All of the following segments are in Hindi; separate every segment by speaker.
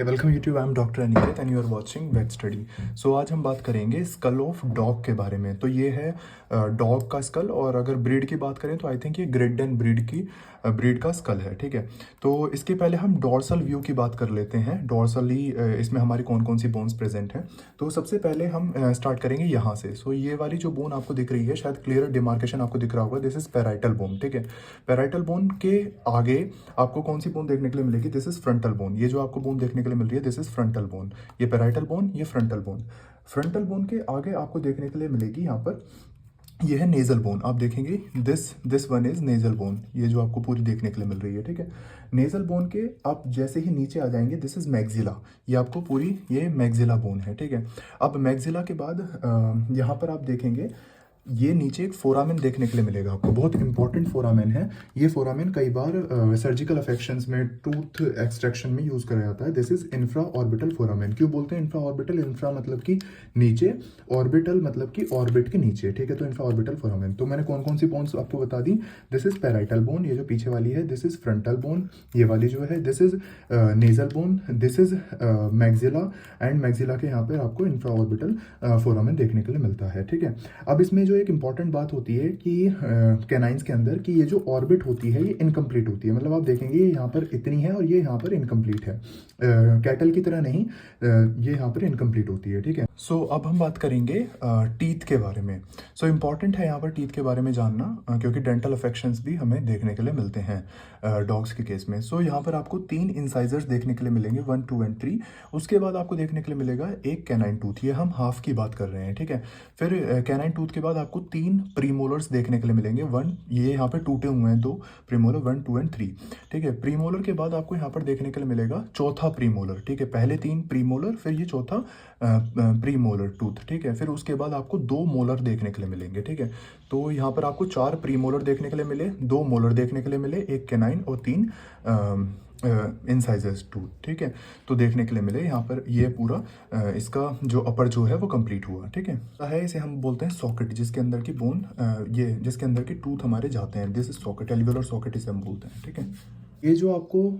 Speaker 1: Welcome YouTube, I am doctor Aniket and you are watching wet study. So आज हम बात करेंगे स्कल ऑफ डॉग के बारे में। तो ये है डॉग का स्कल, और अगर ब्रीड की बात करें तो आई थिंक ये ग्रेट डेन ब्रीड का स्कल है। ठीक है, तो इसके पहले हम डॉर्सल व्यू की बात कर लेते हैं। डॉर्सली इसमें हमारी कौन कौन सी बोन्स प्रेजेंट हैं। तो सबसे पहले हम स्टार्ट करेंगे यहाँ से। सो ये वाली जो बोन आपको दिख रही है, शायद क्लियर डिमार्केशन आपको दिख रहा होगा, दिस इज पैराइटल बोन। ठीक है, पैराइटल बोन के आगे आपको कौन सी बोन देखने के लिए मिलेगी? This is frontal bone. ये जो आपको बोन देखने के लिए मिल रही है, दिस इज फ्रंटल बोन। ये पैराइटल बोन, ये फ्रंटल बोन। फ्रंटल बोन के आगे आपको देखने के लिए मिलेगी यहाँ पर, ये है नेजल बोन। आप देखेंगे this one is nasal bone, ये जो आपको पूरी देखने के लिए मिल रही है। ठीक है, नेजल बोन के आप जैसे ही नीचे आ जाएंगे, दिस इज मैग्जिला। ये आपको पूरी ये मैग्जिला बोन है। ठीक है, अब मैग्जिला के बाद यहाँ पर आप देखेंगे ये नीचे एक फोरामेन देखने के लिए मिलेगा आपको, बहुत इंपॉर्टेंट फोरामेन है। ये फोरामेन कई बार सर्जिकल अफेक्शंस में, टूथ एक्सट्रैक्शन में यूज करा जाता है। This is infra orbital foramen. क्यों बोलते हैं इंफ्रा ऑर्बिटल? इंफ्रा मतलब कि नीचे, ऑर्बिटल मतलब कि ऑर्बिट के नीचे। ठीक है, तो इंफ्रा ऑर्बिटल फोरामेन। तो मैंने कौन कौन सी बोन्स आपको बता दी। दिस इज पैराइटल बोन, ये जो पीछे वाली है। दिस इज फ्रंटल बोन, ये वाली जो है। This is nasal bone. This is maxilla, and maxilla के यहाँ पे आपको इंफ्रा ऑर्बिटल फोरामेन देखने के लिए मिलता है। ठीक है, अब इसमें जो एक इंपॉर्टेंट बात होती है कि कैनाइंस के अंदर कि ये जो ऑर्बिट होती है ये इनकम्प्लीट होती है। मतलब आप देखेंगे ये यहाँ पर इतनी है और ये यहाँ पर इनकम्प्लीट है। कैटल की तरह नहीं, ये यहाँ पर इनकम्प्लीट होती है। ठीक है, सो अब हम बात करेंगे टीथ के बारे में। सो इंपॉर्टेंट है यहाँ पर टीथ के बारे में जानना, क्योंकि डेंटल अफेक्शंस भी हमें देखने के लिए मिलते हैं डॉग्स के केस में। सो यहाँ पर आपको 3 इंसाइजर्स देखने के लिए मिलेंगे, 1, 2 एंड 3। उसके बाद आपको देखने के लिए मिलेगा एक कैनाइन टूथ, ये हम हाफ की बात कर रहे हैं। ठीक है, फिर कैनाइन टूथ के बाद आपको 3 प्रीमोलर्स देखने के लिए मिलेंगे। 1, ये यहाँ पे टूटे हुए हैं 2 प्रीमोलर, 1, 2 एंड 3। ठीक है, प्रीमोलर के बाद आपको यहाँ पर देखने के लिए मिलेगा चौथा प्रीमोलर। ठीक है, पहले 3 प्रीमोलर, फिर ये चौथा प्रीमोलर टूथ। ठीक है, फिर उसके बाद आपको 2 मोलर देखने के लिए मिलेंगे। ठीक है, तो यहाँ पर आपको 4 प्रीमोलर देखने के लिए मिले, 2 मोलर देखने के लिए मिले, एक कैनाइन और 3 इंसाइजर्स टूथ। ठीक है, तो देखने के लिए मिले यहाँ पर। ये पूरा इसका जो अपर जो है वो कंप्लीट हुआ। ठीक है, इसे हम बोलते हैं सॉकेट, जिसके अंदर की बोन, ये जिसके अंदर की टूथ हमारे जाते हैं। This is socket, alveolar socket इसे हम बोलते हैं। ठीक है, ये जो आपको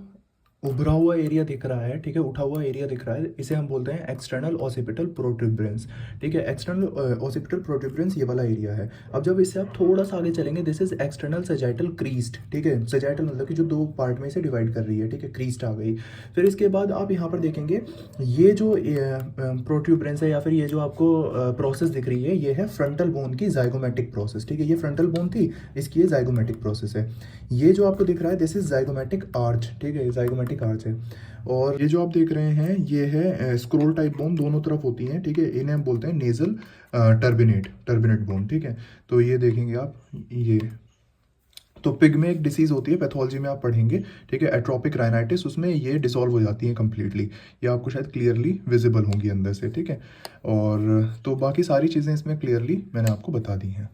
Speaker 1: उभरा हुआ एरिया दिख रहा है, ठीक है, उठा हुआ एरिया दिख रहा है, इसे हम बोलते हैं एक्सटर्नल ऑसिपिटल प्रोट्यूबरेंस। ठीक है, एक्सटर्नल ऑसिपिटल प्रोट्यूबरेंस ये वाला एरिया है। अब जब इससे आप थोड़ा सा आगे चलेंगे, this is external sagittal Crest. ठीक है, सजाइटल मतलब कि जो 2 पार्ट में इसे डिवाइड कर रही है। ठीक है, क्रीस्ट आ गई। फिर इसके बाद आप यहाँ पर देखेंगे ये जो प्रोट्यूबरेंस है, या फिर ये जो आपको प्रोसेस दिख रही है, ये है फ्रंटल बोन की जाइगोमेटिक प्रोसेस। ठीक है, ये फ्रंटल बोन थी, इसकी ये जाइगोमेटिक प्रोसेस है। ये जो आपको दिख रहा है, दिस इज जाइगोमेटिक आर्च। ठीक है, जाइगोमेटिक आर्च है। और ये जो आप देख रहे हैं, ये है स्क्रोल टाइप बोन, दोनों तरफ होती हैं। ठीक है, इन्हें हम बोलते हैं नेजल टर्बिनेट बोन। ठीक है, तो ये देखेंगे आप, ये तो पिग में एक डिसीज होती है, पैथोलॉजी में आप पढ़ेंगे। ठीक है, एट्रोपिक राइनाइटिस, उसमें ये डिसॉल्व हो जाती है कंप्लीटली। ये आपको शायद क्लियरली विजिबल होंगी अंदर से। ठीक है, और तो बाकी सारी चीज़ें इसमें क्लियरली मैंने आपको बता दी हैं।